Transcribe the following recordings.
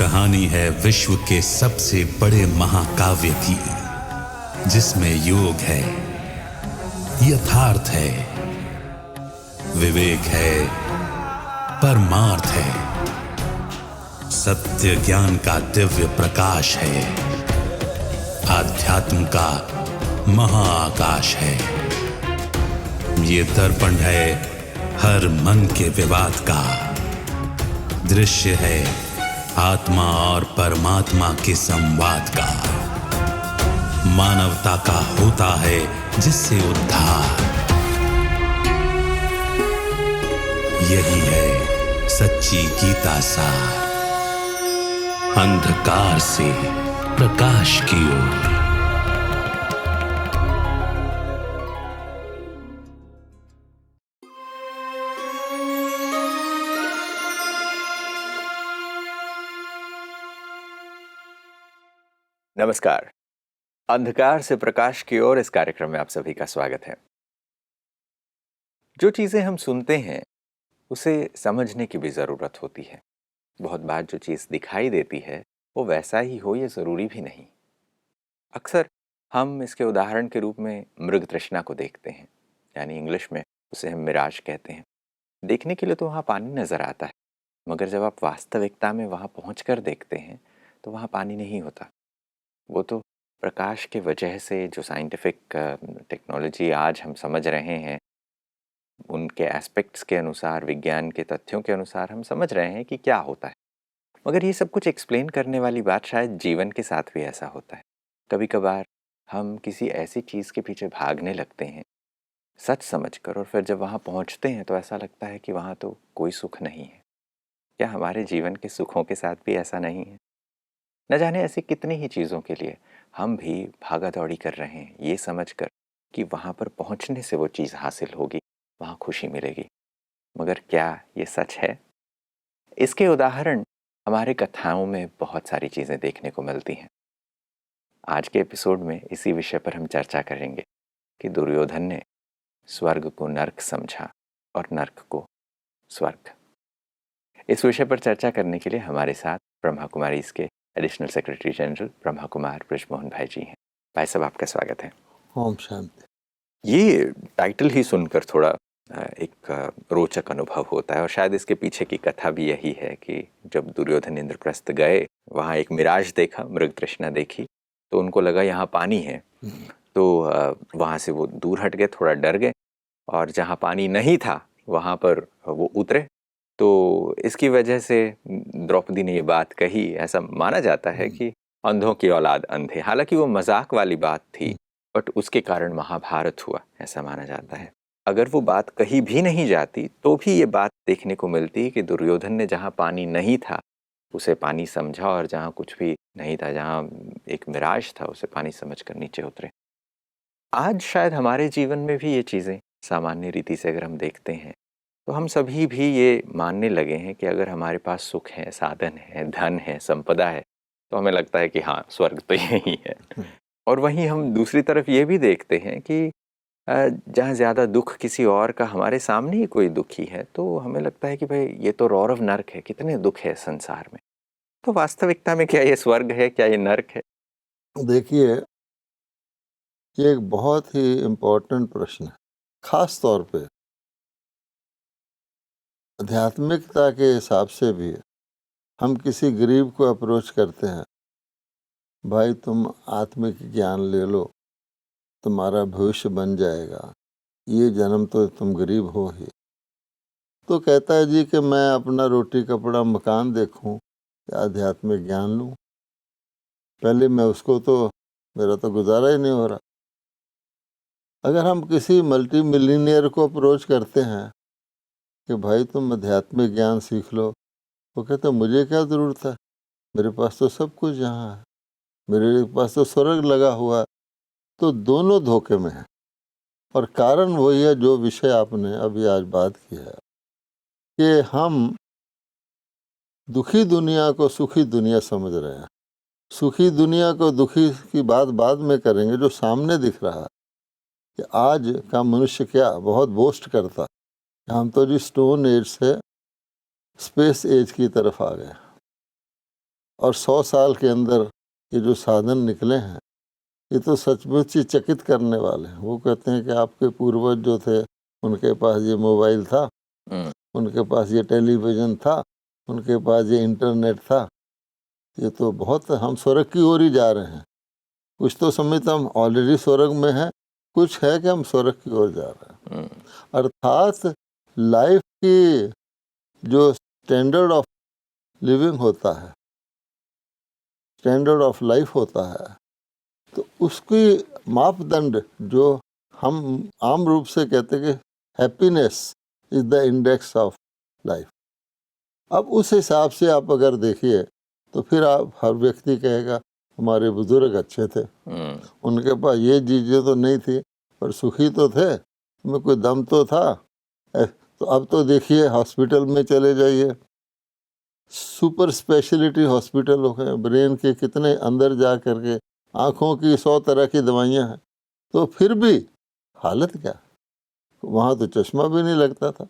कहानी है विश्व के सबसे बड़े महाकाव्य की, जिसमें योग है, यथार्थ है, विवेक है, परमार्थ है, सत्य ज्ञान का दिव्य प्रकाश है, आध्यात्म का महाआकाश है। ये दर्पण है हर मन के विवाद का, दृश्य है आत्मा और परमात्मा के संवाद का, मानवता का होता है जिससे उद्धार। यही है सच्ची गीता सार, अंधकार से प्रकाश की ओर। नमस्कार। अंधकार से प्रकाश की ओर इस कार्यक्रम में आप सभी का स्वागत है। जो चीज़ें हम सुनते हैं उसे समझने की भी ज़रूरत होती है। बहुत बार जो चीज़ दिखाई देती है वो वैसा ही हो ये ज़रूरी भी नहीं। अक्सर हम इसके उदाहरण के रूप में मृग तृष्णा को देखते हैं, यानी इंग्लिश में उसे हम मिराज कहते हैं। देखने के लिए तो वहाँ पानी नज़र आता है, मगर जब आप वास्तविकता में वहाँ पहुँच कर देखते हैं तो वहाँ पानी नहीं होता। वो तो प्रकाश के वजह से जो साइंटिफिक टेक्नोलॉजी आज हम समझ रहे हैं, उनके एस्पेक्ट्स के अनुसार, विज्ञान के तथ्यों के अनुसार हम समझ रहे हैं कि क्या होता है। मगर ये सब कुछ एक्सप्लेन करने वाली बात शायद जीवन के साथ भी ऐसा होता है। कभी कभार हम किसी ऐसी चीज़ के पीछे भागने लगते हैं सच समझकर, और फिर जब वहाँ पहुँचते हैं तो ऐसा लगता है कि वहाँ तो कोई सुख नहीं है। क्या हमारे जीवन के सुखों के साथ भी ऐसा नहीं है? न जाने ऐसी कितनी ही चीज़ों के लिए हम भी भागा दौड़ी कर रहे हैं, ये समझकर कि वहाँ पर पहुँचने से वो चीज़ हासिल होगी, वहाँ खुशी मिलेगी। मगर क्या ये सच है? इसके उदाहरण हमारे कथाओं में बहुत सारी चीज़ें देखने को मिलती हैं। आज के एपिसोड में इसी विषय पर हम चर्चा करेंगे कि दुर्योधन ने स्वर्ग को नर्क समझा और नर्क को स्वर्ग। इस विषय पर चर्चा करने के लिए हमारे साथ ब्रह्मा कुमारी इसके additional secretary general Brahma Kumar Brijmohan भाई जी हैं। भाई साहब, आपका स्वागत है। ओम शांति। ये टाइटल ही सुनकर थोड़ा एक रोचक अनुभव होता है, और शायद इसके पीछे की कथा भी यही है कि जब दुर्योधन इंद्रप्रस्थ गए, वहाँ एक मिराज देखा, मृग तृष्णा देखी, तो उनको लगा यहाँ पानी है, तो वहाँ से वो दूर हट गए, थोड़ा डर गए, और जहाँ पानी नहीं था वहाँ पर वो उतरे। तो इसकी वजह से द्रौपदी ने ये बात कही। ऐसा माना जाता है कि अंधों की औलाद अंधे, हालांकि वो मजाक वाली बात थी, बट उसके कारण महाभारत हुआ, ऐसा माना जाता है। अगर वो बात कही भी नहीं जाती तो भी ये बात देखने को मिलती है कि दुर्योधन ने जहाँ पानी नहीं था उसे पानी समझा, और जहाँ कुछ भी नहीं था, जहाँ एक मिराज था, उसे पानी समझकर नीचे उतरे। आज शायद हमारे जीवन में भी ये चीज़ें सामान्य रीति से अगर हम देखते हैं तो हम सभी भी ये मानने लगे हैं कि अगर हमारे पास सुख है, साधन है, धन है, संपदा है, तो हमें लगता है कि हाँ, स्वर्ग तो यही है। और वहीं हम दूसरी तरफ ये भी देखते हैं कि जहाँ ज़्यादा दुख किसी और का, हमारे सामने ही कोई दुखी है, तो हमें लगता है कि भाई ये तो रौरव नर्क है, कितने दुख है संसार में। तो वास्तविकता में क्या ये स्वर्ग है, क्या ये नर्क है? देखिए, ये एक बहुत ही इम्पोर्टेंट प्रश्न है। खास तौर पे आध्यात्मिकता के हिसाब से भी हम किसी गरीब को अप्रोच करते हैं, भाई तुम आत्मिक ज्ञान ले लो, तुम्हारा भविष्य बन जाएगा, ये जन्म तो तुम गरीब हो ही। तो कहता है जी कि मैं अपना रोटी कपड़ा मकान देखूं या आध्यात्मिक ज्ञान लूं, पहले मैं उसको तो, मेरा तो गुजारा ही नहीं हो रहा। अगर हम किसी मल्टी मिलीनियर को अप्रोच करते हैं कि भाई तुम आध्यात्मिक ज्ञान सीख लो, वो कहते मुझे क्या ज़रूरत है, मेरे पास तो सब कुछ यहाँ है, मेरे पास तो स्वर्ग लगा हुआ है। तो दोनों धोखे में हैं, और कारण वही है जो विषय आपने अभी आज बात की है कि हम दुखी दुनिया को सुखी दुनिया समझ रहे हैं। सुखी दुनिया को दुखी की बात बाद में करेंगे। जो सामने दिख रहा है कि आज का मनुष्य क्या बहुत बोस्ट करता, हम तो जी स्टोन एज से स्पेस एज की तरफ आ गए, और 100 साल के अंदर ये जो साधन निकले हैं, ये तो सचमुच ही चकित करने वाले हैं। वो कहते हैं कि आपके पूर्वज जो थे, उनके पास ये मोबाइल था, उनके पास ये टेलीविज़न था, उनके पास ये इंटरनेट था। ये तो बहुत, हम स्वर्ग की ओर ही जा रहे हैं। कुछ तो समझते हम ऑलरेडी स्वर्ग में हैं, कुछ है कि हम स्वर्ग की ओर जा रहे हैं। अर्थात लाइफ की जो स्टैंडर्ड ऑफ लिविंग होता है, स्टैंडर्ड ऑफ लाइफ होता है, तो उसकी मापदंड जो हम आम रूप से कहते हैं कि happiness is the index of life. अब उस हिसाब से आप अगर देखिए तो फिर आप, हर व्यक्ति कहेगा हमारे बुजुर्ग अच्छे थे, उनके पास ये चीज़ें तो नहीं थी पर सुखी तो थे, उनमें कोई दम तो था। तो अब तो देखिए हॉस्पिटल में चले जाइए, सुपर स्पेशलिटी हॉस्पिटल हो गए, ब्रेन के कितने अंदर जा करके, आँखों की 100 तरह की दवाइयाँ हैं, तो फिर भी हालत क्या, वहाँ तो चश्मा भी नहीं लगता था।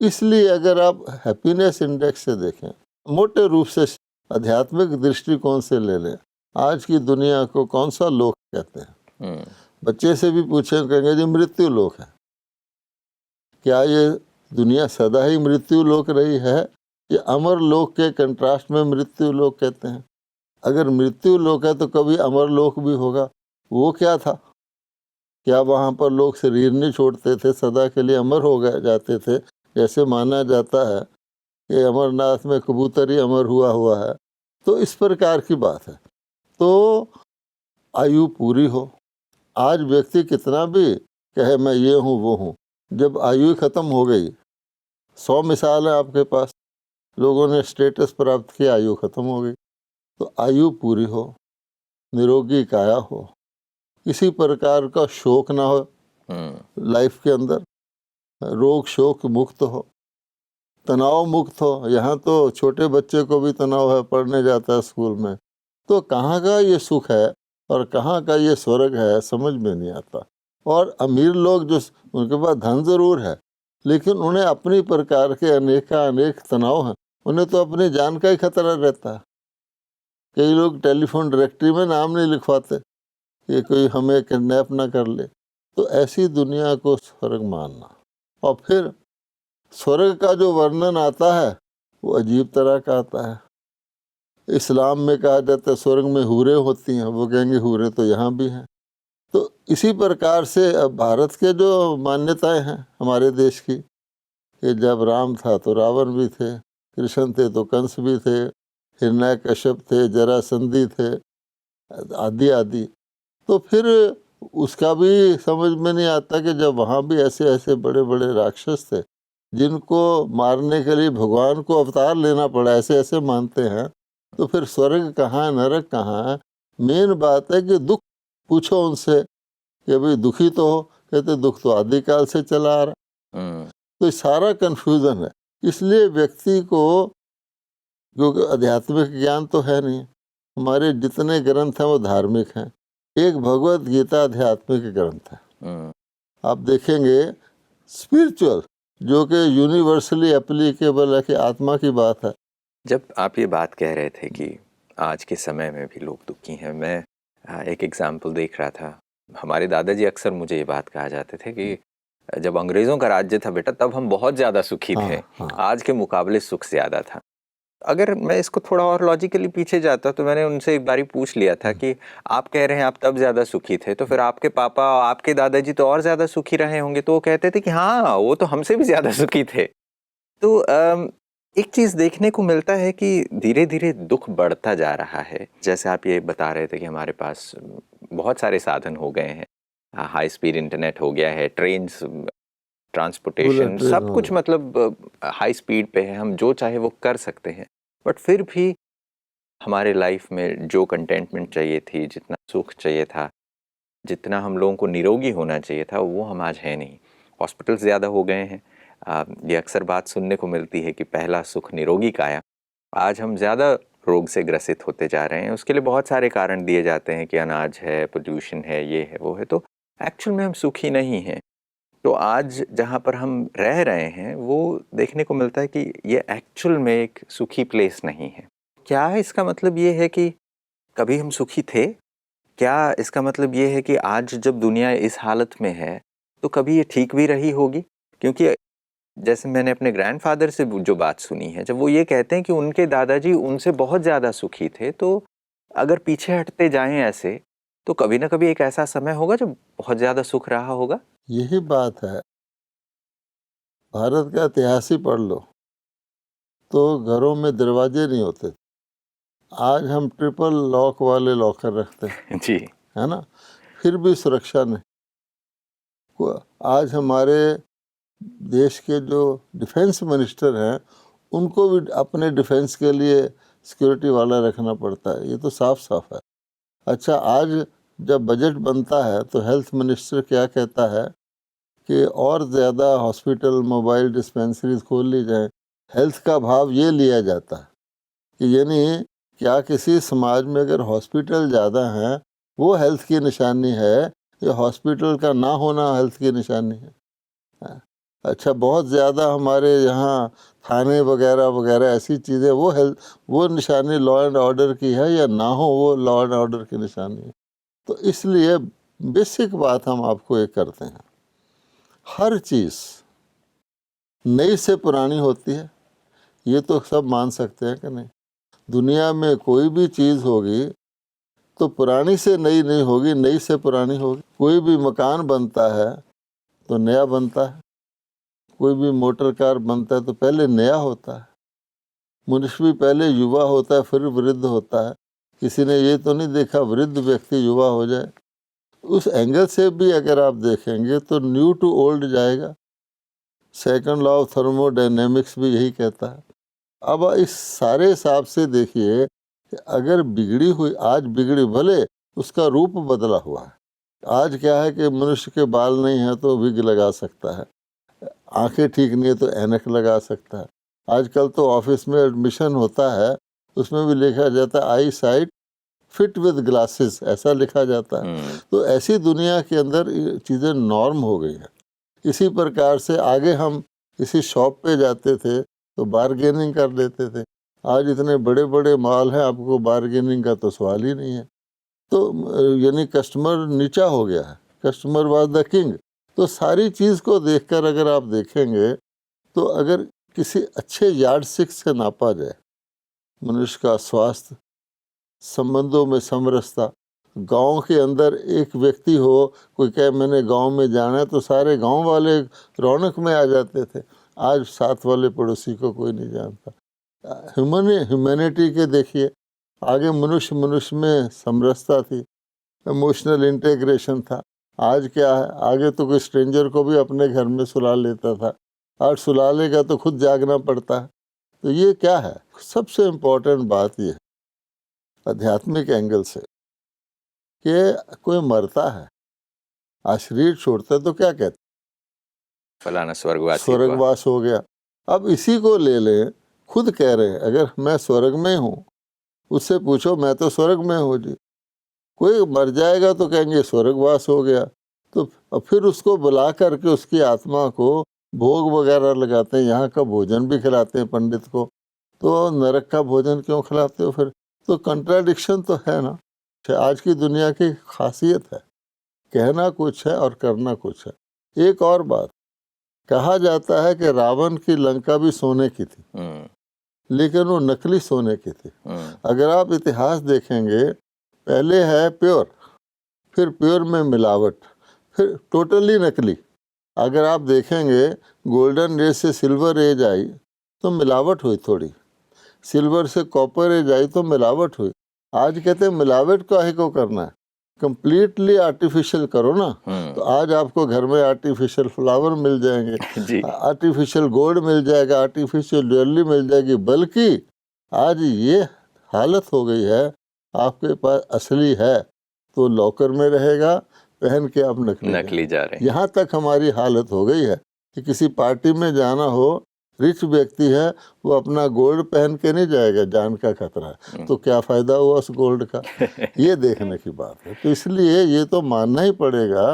इसलिए अगर आप हैप्पीनेस इंडेक्स से देखें, मोटे रूप से आध्यात्मिक दृष्टिकोण से ले लें, आज की दुनिया को कौन सा लोक कहते हैं? बच्चे से भी पूछें, कहेंगे जी मृत्यु लोक है। क्या ये दुनिया सदा ही मृत्यु लोक रही है, ये अमर लोक के कंट्रास्ट में मृत्यु लोक कहते हैं? अगर मृत्यु लोक है तो कभी अमर लोक भी होगा। वो क्या था? क्या वहाँ पर लोग शरीर नहीं छोड़ते थे, सदा के लिए अमर हो गए जाते थे? जैसे माना जाता है कि अमरनाथ में कबूतर ही अमर हुआ है, तो इस प्रकार की बात है। तो आयु पूरी हो, आज व्यक्ति कितना भी कहे मैं ये हूँ वो हूँ, जब आयु खत्म हो गई, 100 मिसाल है आपके पास, लोगों ने स्टेटस प्राप्त किया, आयु खत्म हो गई। तो आयु पूरी हो, निरोगी काया हो, किसी प्रकार का शोक ना हो लाइफ के अंदर, रोग शोक मुक्त हो, तनाव मुक्त हो। यहाँ तो छोटे बच्चे को भी तनाव है, पढ़ने जाता है स्कूल में, तो कहाँ का ये सुख है और कहाँ का ये स्वर्ग है, समझ में नहीं आता। और अमीर लोग जो, उनके पास धन जरूर है, लेकिन उन्हें अपनी प्रकार के अनेक तनाव हैं, उन्हें तो अपनी जान का ही खतरा रहता है। कई लोग टेलीफोन डायरेक्टरी में नाम नहीं लिखवाते कि कोई हमें किडनैप ना कर ले। तो ऐसी दुनिया को स्वर्ग मानना, और फिर स्वर्ग का जो वर्णन आता है वो अजीब तरह का आता है। इस्लाम में कहा जाता है स्वर्ग में हूरें होती हैं, वो कहेंगे हूरें तो यहाँ भी हैं। तो इसी प्रकार से अब भारत के जो मान्यताएं हैं हमारे देश की, कि जब राम था तो रावण भी थे, कृष्ण थे तो कंस भी थे, हिरण्यकश्यप थे, जरासंधी थे, आदि आदि। तो फिर उसका भी समझ में नहीं आता कि जब वहाँ भी ऐसे ऐसे बड़े बड़े राक्षस थे जिनको मारने के लिए भगवान को अवतार लेना पड़ा, ऐसे ऐसे मानते हैं, तो फिर स्वर्ग कहाँ है, नरक कहाँ है? मेन बात है कि दुख पूछो उनसे कि भाई दुखी तो हो, कहते दुख तो आदिकाल से चला आ रहा। तो ये सारा कन्फ्यूजन है। इसलिए व्यक्ति को, क्योंकि आध्यात्मिक ज्ञान तो है नहीं, हमारे जितने ग्रंथ हैं वो धार्मिक हैं, एक भगवत गीता आध्यात्मिक ग्रंथ है। आप देखेंगे स्पिरिचुअल, जो कि यूनिवर्सली एप्लीकेबल है, कि आत्मा की बात है। जब आप ये बात कह रहे थे कि आज के समय में भी लोग दुखी हैं, मैं एक एग्जाम्पल देख रहा था। हमारे दादाजी अक्सर मुझे ये बात कहा जाते थे कि जब अंग्रेज़ों का राज्य था बेटा, तब हम बहुत ज़्यादा सुखी थे। हाँ। आज के मुकाबले सुख ज़्यादा था। अगर मैं इसको थोड़ा और लॉजिकली पीछे जाता तो मैंने उनसे एक बारी पूछ लिया था कि आप कह रहे हैं आप तब ज़्यादा सुखी थे, तो फिर आपके पापा, आपके दादाजी तो और ज़्यादा सुखी रहे होंगे। तो वो कहते थे कि हाँ, वो तो हमसे भी ज़्यादा सुखी थे। तो एक चीज़ देखने को मिलता है कि धीरे धीरे दुख बढ़ता जा रहा है। जैसे आप ये बता रहे थे कि हमारे पास बहुत सारे साधन हो गए हैं, हाई स्पीड इंटरनेट हो गया है, ट्रेन्स, ट्रांसपोर्टेशन, सब कुछ मतलब हाई स्पीड पे है, हम जो चाहे वो कर सकते हैं। बट फिर भी हमारे लाइफ में जो कंटेंटमेंट चाहिए थी, जितना सुख चाहिए था, जितना हम लोगों को निरोगी होना चाहिए था, वो हम आज है नहीं। हॉस्पिटल ज़्यादा हो गए हैं। ये अक्सर बात सुनने को मिलती है कि पहला सुख निरोगी काया। आज हम ज़्यादा रोग से ग्रसित होते जा रहे हैं। उसके लिए बहुत सारे कारण दिए जाते हैं कि अनाज है, पोल्यूशन है, ये है, वो है। तो एक्चुअल में हम सुखी नहीं हैं। तो आज जहाँ पर हम रह रहे हैं वो देखने को मिलता है कि ये एक्चुअल में एक सुखी प्लेस नहीं है। क्या इसका मतलब ये है कि कभी हम सुखी थे? क्या इसका मतलब ये है कि आज जब दुनिया इस हालत में है तो कभी ये ठीक भी रही होगी? क्योंकि जैसे मैंने अपने ग्रैंडफादर से जो बात सुनी है, जब वो ये कहते हैं कि उनके दादाजी उनसे बहुत ज़्यादा सुखी थे, तो अगर पीछे हटते जाएं ऐसे, तो कभी ना कभी एक ऐसा समय होगा जब बहुत ज़्यादा सुख रहा होगा। यही बात है। भारत का इतिहास ही पढ़ लो तो घरों में दरवाजे नहीं होते। आज हम ट्रिपल लॉक वाले लॉकर रखते हैं, जी। है ना, फिर भी सुरक्षा नहीं। आज हमारे देश के जो डिफेंस मिनिस्टर हैं उनको भी अपने डिफेंस के लिए सिक्योरिटी वाला रखना पड़ता है। ये तो साफ साफ है। अच्छा, आज जब बजट बनता है तो हेल्थ मिनिस्टर क्या कहता है कि और ज़्यादा हॉस्पिटल, मोबाइल डिस्पेंसरीज खोल ली जाएं। हेल्थ का भाव ये लिया जाता है कि यानी क्या किसी समाज में अगर हॉस्पिटल ज़्यादा हैं वो हेल्थ की निशानी है या हॉस्पिटल का ना होना हेल्थ की निशानी है? अच्छा, बहुत ज़्यादा हमारे यहाँ थाने वगैरह वगैरह ऐसी चीज़ें, वो निशानी लॉ एंड ऑर्डर की है या ना हो वो लॉ एंड ऑर्डर की निशानी है? तो इसलिए बेसिक बात हम आपको एक करते हैं, हर चीज़ नई से पुरानी होती है, ये तो सब मान सकते हैं कि नहीं? दुनिया में कोई भी चीज़ होगी तो पुरानी से नई नहीं होगी, नई से पुरानी होगी। कोई भी मकान बनता है तो नया बनता है, कोई भी मोटर कार बनता है तो पहले नया होता है। मनुष्य भी पहले युवा होता है फिर वृद्ध होता है। किसी ने ये तो नहीं देखा वृद्ध व्यक्ति युवा हो जाए। उस एंगल से भी अगर आप देखेंगे तो न्यू टू ओल्ड जाएगा। सेकंड लॉ ऑफ थर्मोडायनेमिक्स भी यही कहता है। अब इस सारे हिसाब से देखिए कि अगर बिगड़ी हुई, आज बिगड़ी, भले उसका रूप बदला हुआ है। आज क्या है कि मनुष्य के बाल नहीं है तो विग लगा सकता है, आंखें ठीक नहीं है तो ऐनक लगा सकता है। आजकल तो ऑफिस में एडमिशन होता है, उसमें भी लिखा जाता है आई साइट फिट विद ग्लासेस, ऐसा लिखा जाता है। तो ऐसी दुनिया के अंदर चीज़ें नॉर्म हो गई हैं। इसी प्रकार से आगे हम किसी शॉप पे जाते थे तो बार्गेनिंग कर लेते थे। आज इतने बड़े बड़े मॉल हैं, आपको बार्गेनिंग का तो सवाल ही नहीं है। तो यानी कस्टमर नीचा हो गया है, कस्टमर वाज द किंग। तो सारी चीज़ को देखकर अगर आप देखेंगे तो अगर किसी अच्छे यार्डस्टिक से नापा जाए मनुष्य का स्वास्थ्य, संबंधों में समरसता, गांव के अंदर एक व्यक्ति हो, कोई कहे मैंने गांव में जाना है तो सारे गांव वाले रौनक में आ जाते थे। आज साथ वाले पड़ोसी को कोई नहीं जानता। ह्यूमैनिटी के देखिए, आगे मनुष्य मनुष्य में समरसता थी, इमोशनल इंटीग्रेशन था। आज क्या है, आगे तो कोई स्ट्रेंजर को भी अपने घर में सुला लेता था, आज सुला लेगा तो खुद जागना पड़ता है। तो ये क्या है, सबसे इम्पोर्टेंट बात ये है आध्यात्मिक एंगल से कि कोई मरता है, आज शरीर छोड़ता है तो क्या कहते, फलाना स्वर्गवासी स्वर्गवास हो गया। अब इसी को ले लें, खुद कह रहे हैं अगर मैं स्वर्ग में हूँ, उससे पूछो मैं तो स्वर्ग में हूँ जी। कोई मर जाएगा तो कहेंगे स्वर्गवास हो गया। तो फिर उसको बुला करके उसकी आत्मा को भोग वगैरह लगाते हैं, यहाँ का भोजन भी खिलाते हैं पंडित को, तो नरक का भोजन क्यों खिलाते हो फिर? तो कंट्राडिक्शन तो है ना। आज की दुनिया की खासियत है, कहना कुछ है और करना कुछ है। एक और बात, कहा जाता है कि रावण की लंका भी सोने की थी, लेकिन वो नकली सोने की थी। अगर आप इतिहास देखेंगे, पहले है प्योर, फिर प्योर में मिलावट, फिर टोटली नकली। अगर आप देखेंगे गोल्डन एज से सिल्वर एज आई तो मिलावट हुई थोड़ी, सिल्वर से कॉपर एज आई तो मिलावट हुई। आज कहते हैं मिलावट काहे को करना है, कंप्लीटली आर्टिफिशियल करो ना। तो आज आपको घर में आर्टिफिशियल फ्लावर मिल जाएंगे, आर्टिफिशियल गोल्ड मिल जाएगा, आर्टिफिशियल ज्वेलरी मिल जाएगी। बल्कि आज ये हालत हो गई है, आपके पास असली है तो लॉकर में रहेगा, पहन के आप नकली जा रहे हैं। यहाँ तक हमारी हालत हो गई है कि किसी पार्टी में जाना हो, रिच व्यक्ति है, वो अपना गोल्ड पहन के नहीं जाएगा, जान का खतरा है, तो क्या फ़ायदा हुआ उस गोल्ड का? ये देखने की बात है। तो इसलिए ये तो मानना ही पड़ेगा,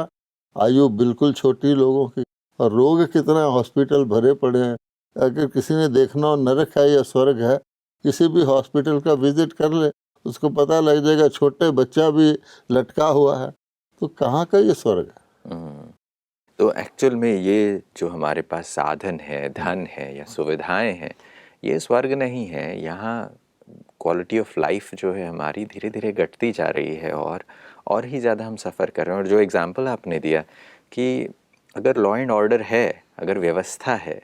आयु बिल्कुल छोटी लोगों की, और रोग कितना हॉस्पिटल भरे पड़े हैं। अगर किसी ने देखना हो नरक है या स्वर्ग है, किसी भी हॉस्पिटल का विजिट कर ले, उसको पता लग जाएगा छोटे बच्चा भी लटका हुआ है। तो कहाँ का ये स्वर्ग है? तो एक्चुअल में ये जो हमारे पास साधन है, धन है या सुविधाएं हैं, ये स्वर्ग नहीं है। यहाँ क्वालिटी ऑफ लाइफ जो है हमारी धीरे धीरे घटती जा रही है और ही ज़्यादा हम सफ़र कर रहे हैं। और जो एग्ज़ाम्पल आपने दिया कि अगर लॉ एंड ऑर्डर है, अगर व्यवस्था है,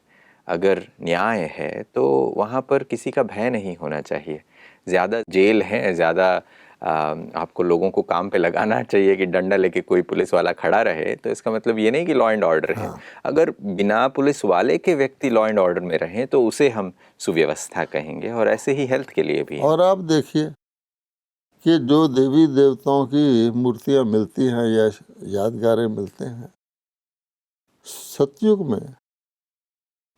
अगर न्याय है, तो वहाँ पर किसी का भय नहीं होना चाहिए। ज़्यादा जेल है, ज़्यादा आपको लोगों को काम पे लगाना चाहिए कि डंडा लेके कोई पुलिस वाला खड़ा रहे, तो इसका मतलब ये नहीं कि लॉ एंड ऑर्डर है। अगर बिना पुलिस वाले के व्यक्ति लॉ एंड ऑर्डर में रहें तो उसे हम सुव्यवस्था कहेंगे। और ऐसे ही हेल्थ के लिए भी है। और आप देखिए कि जो देवी देवताओं की मूर्तियां मिलती हैं या यादगारें मिलते हैं, सतयुग में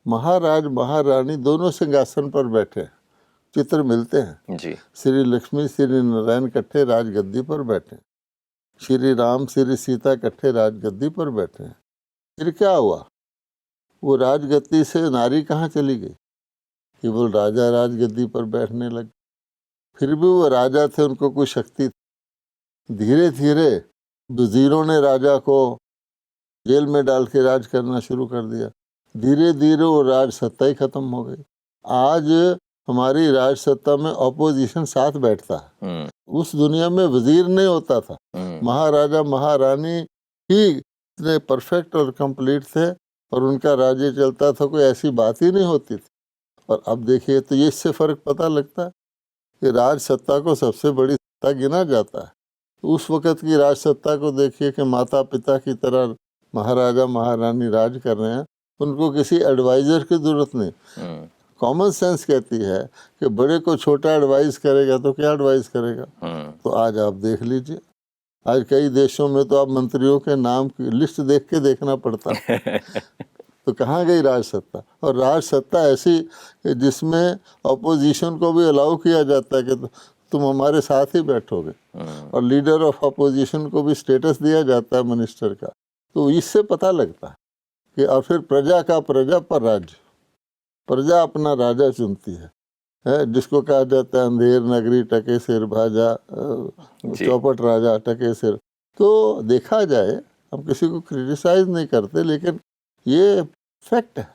महाराज महारानी दोनों सिंहासन पर बैठे चित्र मिलते हैं जी। श्री लक्ष्मी श्री नारायण कट्ठे राजगद्दी पर बैठे, श्री राम श्री सीता कट्ठे राजगद्दी पर बैठे हैं। फिर क्या हुआ? वो राजगद्दी से नारी कहाँ चली गई? केवल राजा राजगद्दी पर बैठने लगे। फिर भी वो राजा थे, उनको कोई शक्ति थी। धीरे धीरे वजीरों ने राजा को जेल में डाल के राज करना शुरू कर दिया। धीरे धीरे वो राज सत्ता ही खत्म हो गई। आज हमारी राज सत्ता में ऑपोजिशन साथ बैठता है। उस दुनिया में वजीर नहीं होता था, महाराजा महारानी ही इतने परफेक्ट और कंप्लीट थे और उनका राज्य चलता था, कोई ऐसी बात ही नहीं होती थी। और अब देखिए तो ये इससे फर्क पता लगता है कि राज सत्ता को सबसे बड़ी सत्ता गिना जाता है। तो उस वक़्त की राज सत्ता को देखिए कि माता पिता की तरह महाराजा महारानी राज कर रहे हैं, उनको किसी एडवाइज़र की ज़रूरत नहीं। कॉमन सेंस कहती है कि बड़े को छोटा एडवाइस करेगा तो क्या एडवाइस करेगा। तो आज आप देख लीजिए, आज कई देशों में तो आप मंत्रियों के नाम की लिस्ट देख के देखना पड़ता है। तो कहाँ गई राज सत्ता? और राज सत्ता ऐसी जिसमें अपोजिशन को भी अलाउ किया जाता है कि तुम हमारे साथ ही बैठोगे, और लीडर ऑफ अपोजिशन को भी स्टेटस दिया जाता है मिनिस्टर का। तो इससे पता लगता है कि और फिर प्रजा का प्रजा पर राज्य, प्रजा अपना राजा चुनती है, जिसको कहा जाता है अंधेर नगरी टके सिर भाजा, चौपट राजा टके सिर। तो देखा जाए, हम किसी को क्रिटिसाइज नहीं करते, लेकिन ये फैक्ट है।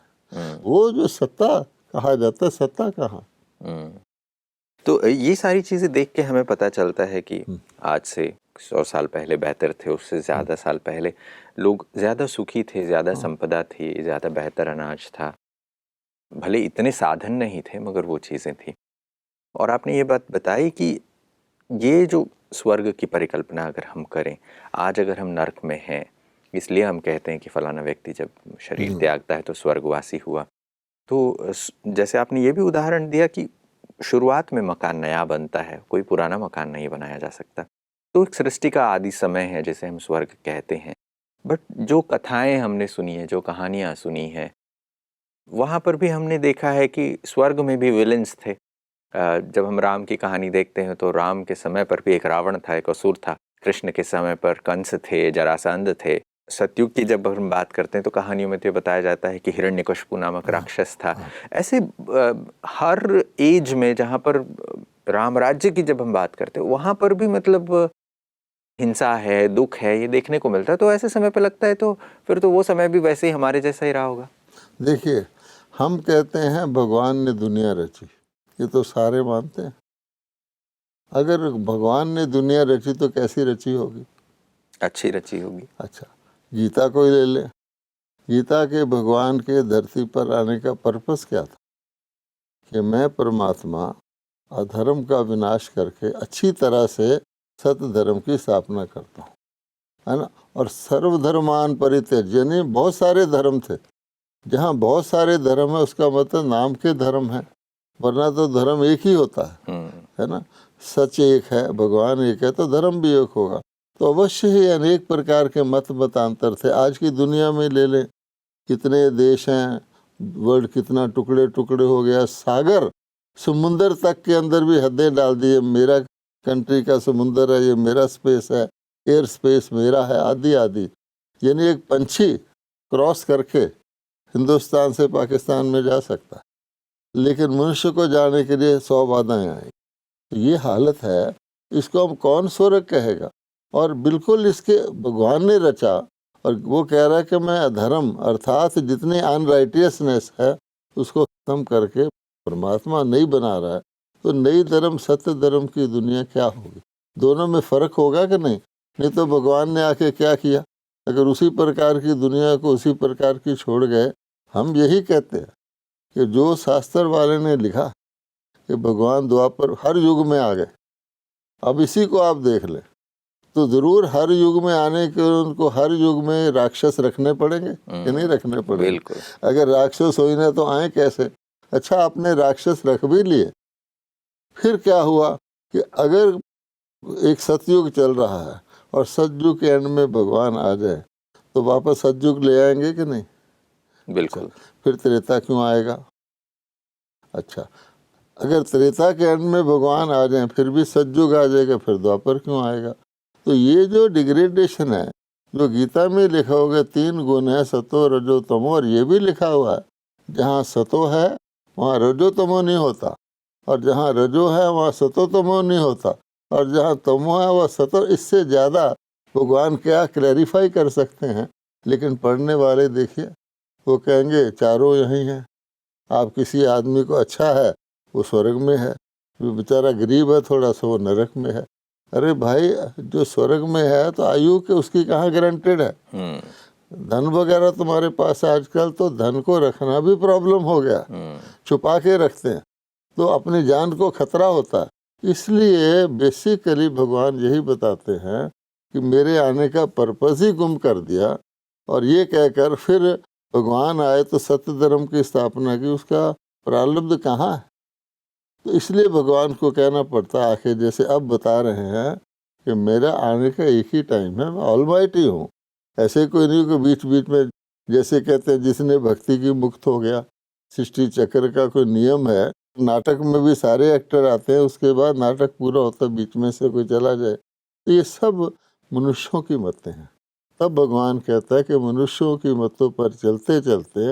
वो जो सत्ता कहा जाता है, सत्ता कहाँ? तो ये सारी चीज़ें देख के हमें पता चलता है कि आज से 100 साल पहले बेहतर थे, उससे ज़्यादा साल पहले लोग ज़्यादा सुखी थे, ज़्यादा संपदा थी, ज़्यादा बेहतर अनाज था। भले इतने साधन नहीं थे मगर वो चीज़ें थी। और आपने ये बात बताई कि ये जो स्वर्ग की परिकल्पना अगर हम करें, आज अगर हम नर्क में हैं, इसलिए हम कहते हैं कि फलाना व्यक्ति जब शरीर त्यागता है तो स्वर्गवासी हुआ। तो जैसे आपने ये भी उदाहरण दिया कि शुरुआत में मकान नया बनता है, कोई पुराना मकान नहीं बनाया जा सकता। तो एक सृष्टि का आदि समय है जिसे हम स्वर्ग कहते हैं। बट जो कथाएं हमने सुनी है, जो कहानियाँ सुनी हैं, वहाँ पर भी हमने देखा है कि स्वर्ग में भी विलेंस थे। जब हम राम की कहानी देखते हैं तो राम के समय पर भी एक रावण था, एक असुर था। कृष्ण के समय पर कंस थे, जरासंध थे। सतयुग की जब हम बात करते हैं तो कहानियों में तो बताया जाता है कि हिरण्यकशिपु नामक राक्षस था। ऐसे हर एज में जहाँ पर राम राज्य की जब हम बात करते हैं वहाँ पर भी मतलब हिंसा है, दुख है, ये देखने को मिलता है। तो ऐसे समय पे लगता है तो फिर तो वो समय भी वैसे ही हमारे जैसा ही रहा होगा। देखिए, हम कहते हैं भगवान ने दुनिया रची, ये तो सारे मानते हैं। अगर भगवान ने दुनिया रची तो कैसी रची होगी? अच्छी रची होगी। अच्छा, गीता को ही ले ले। गीता के भगवान के धरती पर आने का पर्पस क्या था? कि मैं परमात्मा अधर्म का विनाश करके अच्छी तरह से सत्य धर्म की स्थापना करता हूँ, है ना। और सर्वधर्मान परित्यज्य, यानी बहुत सारे धर्म थे। जहाँ बहुत सारे धर्म है उसका मतलब नाम के धर्म है, वरना तो धर्म एक ही होता है ना। सच एक है, भगवान एक है, तो धर्म भी एक होगा। तो अवश्य ही अनेक प्रकार के मत मतांतर थे। आज की दुनिया में ले लें, कितने देश हैं, वर्ल्ड कितना टुकड़े टुकड़े हो गया। सागर समुंदर तक के अंदर भी हदें डाल दी, मेरा कंट्री का समुंदर है, ये मेरा स्पेस है, एयर स्पेस मेरा है, आदि आदि। यानी एक पंछी क्रॉस करके हिंदुस्तान से पाकिस्तान में जा सकता है, लेकिन मनुष्य को जाने के लिए 100 बाधाएं आई। तो ये हालत है, इसको हम कौन स्वर्ग कहेगा? और बिल्कुल इसके भगवान ने रचा, और वो कह रहा है कि मैं अधर्म अर्थात जितनी अनराइटियसनेस है उसको खत्म करके परमात्मा नहीं बना रहा है। तो नई धर्म सत्य धर्म की दुनिया क्या होगी? दोनों में फर्क होगा कि नहीं? नहीं तो भगवान ने आके क्या किया? अगर उसी प्रकार की दुनिया को उसी प्रकार की छोड़ गए, हम यही कहते हैं कि जो शास्त्र वाले ने लिखा कि भगवान द्वापर हर युग में आ गए, अब इसी को आप देख लें, तो जरूर हर युग में आने के उनको हर युग में राक्षस रखने पड़ेंगे कि नहीं रखने पड़ेंगे? बिल्कुल। अगर राक्षस हो ही ना तो आए कैसे? अच्छा, आपने राक्षस रख भी लिए, फिर क्या हुआ कि अगर एक सतयुग चल रहा है और सतयुग के एंड में भगवान आ जाए तो वापस सतयुग ले आएंगे कि नहीं? बिल्कुल। फिर त्रेता क्यों आएगा? अच्छा, अगर त्रेता के एंड में भगवान आ जाए फिर भी सतयुग आ जाएगा, फिर द्वापर क्यों आएगा? तो ये जो डिग्रेडेशन है, जो गीता में लिखा होगा 3 गुण है, सतो रजो तमो, और ये भी लिखा हुआ है जहाँ सतो है वहाँ रजो तमो नहीं होता, और जहाँ रजो है वहाँ सतो तमो नहीं होता, और जहाँ तमो है वह सतो। इससे ज़्यादा भगवान क्या क्लैरिफाई कर सकते हैं? लेकिन पढ़ने वाले देखिए, वो कहेंगे चारों यहीं हैं। आप किसी आदमी को अच्छा है वो स्वर्ग में है, जो बेचारा गरीब है थोड़ा सा वो नरक में है। अरे भाई, जो स्वर्ग में है तो आयु के उसकी कहाँ गारंटेड है? धन वगैरह तुम्हारे पास है, आजकल तो धन को रखना भी प्रॉब्लम हो गया, छुपा के रखते हैं तो अपनी जान को खतरा होता है। इसलिए बेसिकली भगवान यही बताते हैं कि मेरे आने का पर्पस ही गुम कर दिया, और ये कहकर फिर भगवान आए तो सत्य धर्म की स्थापना की, उसका प्रारब्ध कहाँ है? तो इसलिए भगवान को कहना पड़ता है, आखिर जैसे अब बता रहे हैं कि मेरा आने का एक ही टाइम है, मैं ऑलमाइटी हूँ। ऐसे कोई नहीं कि बीच बीच में, जैसे कहते हैं जिसने भक्ति की मुक्त हो गया, सृष्टि चक्र का कोई नियम है, नाटक में भी सारे एक्टर आते हैं, उसके बाद नाटक पूरा होता है, बीच में से कोई चला जाए। तो ये सब मनुष्यों की मतें हैं। तब भगवान कहता है कि मनुष्यों की मतों पर चलते चलते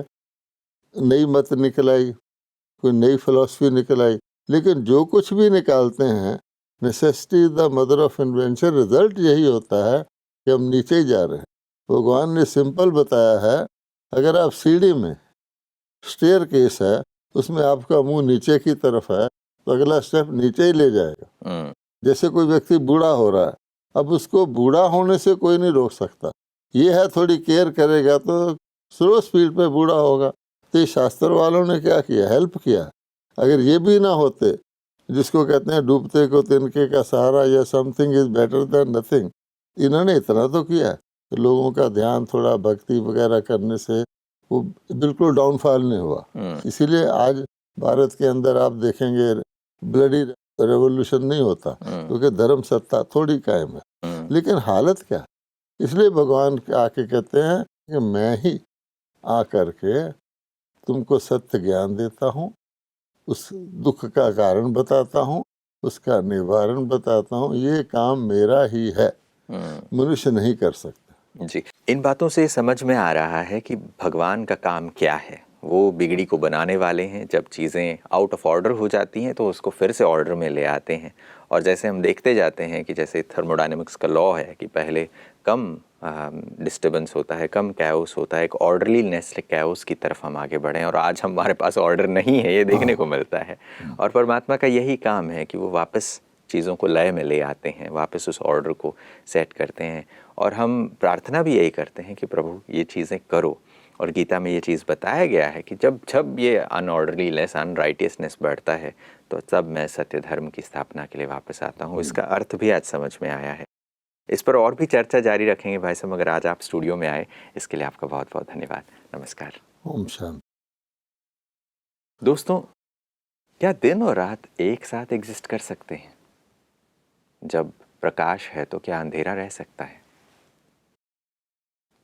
नई मत निकल आई, कोई नई फिलॉसफी निकल आई, लेकिन जो कुछ भी निकालते हैं, necessity is the mother of invention, result यही होता है कि हम नीचे ही जा रहे हैं। भगवान ने सिंपल बताया है, अगर आप सीढ़ी में स्टेयर केस है, उसमें आपका मुंह नीचे की तरफ है तो अगला स्टेप नीचे ही ले जाएगा। जैसे कोई व्यक्ति बूढ़ा हो रहा है, अब उसको बूढ़ा होने से कोई नहीं रोक सकता, ये है थोड़ी केयर करेगा तो स्लो स्पीड पे बूढ़ा होगा। तो शास्त्र वालों ने क्या किया? हेल्प किया। अगर ये भी ना होते, जिसको कहते हैं डूबते को तिनके का सहारा, या something is better than nothing, इन्होंने इतना तो किया कि लोगों का ध्यान थोड़ा भक्ति वगैरह करने से वो बिल्कुल डाउनफॉल नहीं हुआ। इसीलिए आज भारत के अंदर आप देखेंगे ब्लडी रेवोल्यूशन नहीं होता, क्योंकि धर्म सत्ता थोड़ी कायम है। लेकिन हालत क्या है? इसलिए भगवान आके कहते हैं कि मैं ही आ करके तुमको सत्य ज्ञान देता हूँ, उस दुख का कारण बताता हूँ, उसका निवारण बताता हूँ। ये काम मेरा ही है, मनुष्य नहीं कर सकता। जी, इन बातों से समझ में आ रहा है कि भगवान का काम क्या है। वो बिगड़ी को बनाने वाले हैं। जब चीज़ें आउट ऑफ ऑर्डर हो जाती हैं तो उसको फिर से ऑर्डर में ले आते हैं। और जैसे हम देखते जाते हैं कि जैसे थर्मोडायनेमिक्स का लॉ है कि पहले कम डिस्टर्बेंस होता है, कम कैओस होता है, एक ऑर्डरलीनेस कैओस की तरफ हम आगे बढ़ें, और आज हमारे पास ऑर्डर नहीं है, ये देखने को मिलता है। और परमात्मा का यही काम है कि वो वापस चीज़ों को लय में ले आते हैं, वापस उस ऑर्डर को सेट करते हैं। और हम प्रार्थना भी यही करते हैं कि प्रभु ये चीज़ें करो। और गीता में ये चीज़ बताया गया है कि जब जब ये अनऑर्डरलीनेस, अनराइटियसनेस बढ़ता है तो तब मैं सत्य धर्म की स्थापना के लिए वापस आता हूँ। इसका अर्थ भी आज समझ में आया है। इस पर और भी चर्चा जारी रखेंगे भाई साहब, मगर आज आप स्टूडियो में आए इसके लिए आपका बहुत बहुत धन्यवाद। नमस्कार। ओम शांति। दोस्तों, क्या दिन और रात एक साथ एग्जिस्ट कर सकते हैं? जब प्रकाश है तो क्या अंधेरा रह सकता है?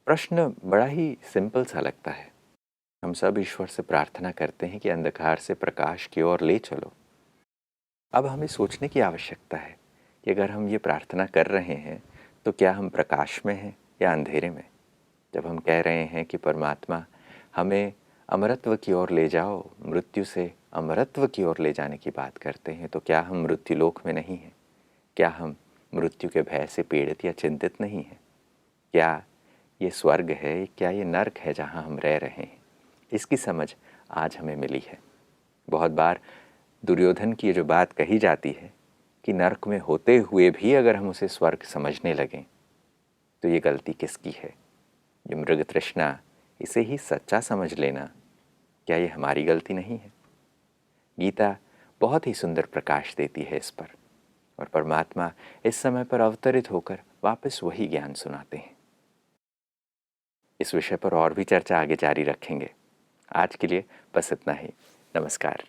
प्रश्न बड़ा ही सिंपल सा लगता है। हम सब ईश्वर से प्रार्थना करते हैं कि अंधकार से प्रकाश की ओर ले चलो। अब हमें सोचने की आवश्यकता है कि अगर हम ये प्रार्थना कर रहे हैं तो क्या हम प्रकाश में हैं या अंधेरे में? जब हम कह रहे हैं कि परमात्मा हमें अमरत्व की ओर ले जाओ, मृत्यु से अमरत्व की ओर ले जाने की बात करते हैं, तो क्या हम मृत्यु लोक में नहीं हैं? क्या हम मृत्यु के भय से पीड़ित या चिंतित नहीं हैं? क्या ये स्वर्ग है, क्या ये नर्क है जहाँ हम रह रहे हैं? इसकी समझ आज हमें मिली है। बहुत बार दुर्योधन की ये जो बात कही जाती है कि नर्क में होते हुए भी अगर हम उसे स्वर्ग समझने लगें तो ये गलती किसकी है? ये मृग तृष्णा, इसे ही सच्चा समझ लेना, क्या ये हमारी गलती नहीं है? गीता बहुत ही सुंदर प्रकाश देती है इस पर, और परमात्मा इस समय पर अवतरित होकर वापस वही ज्ञान सुनाते हैं। इस विषय पर और भी चर्चा आगे जारी रखेंगे। आज के लिए बस इतना ही। नमस्कार।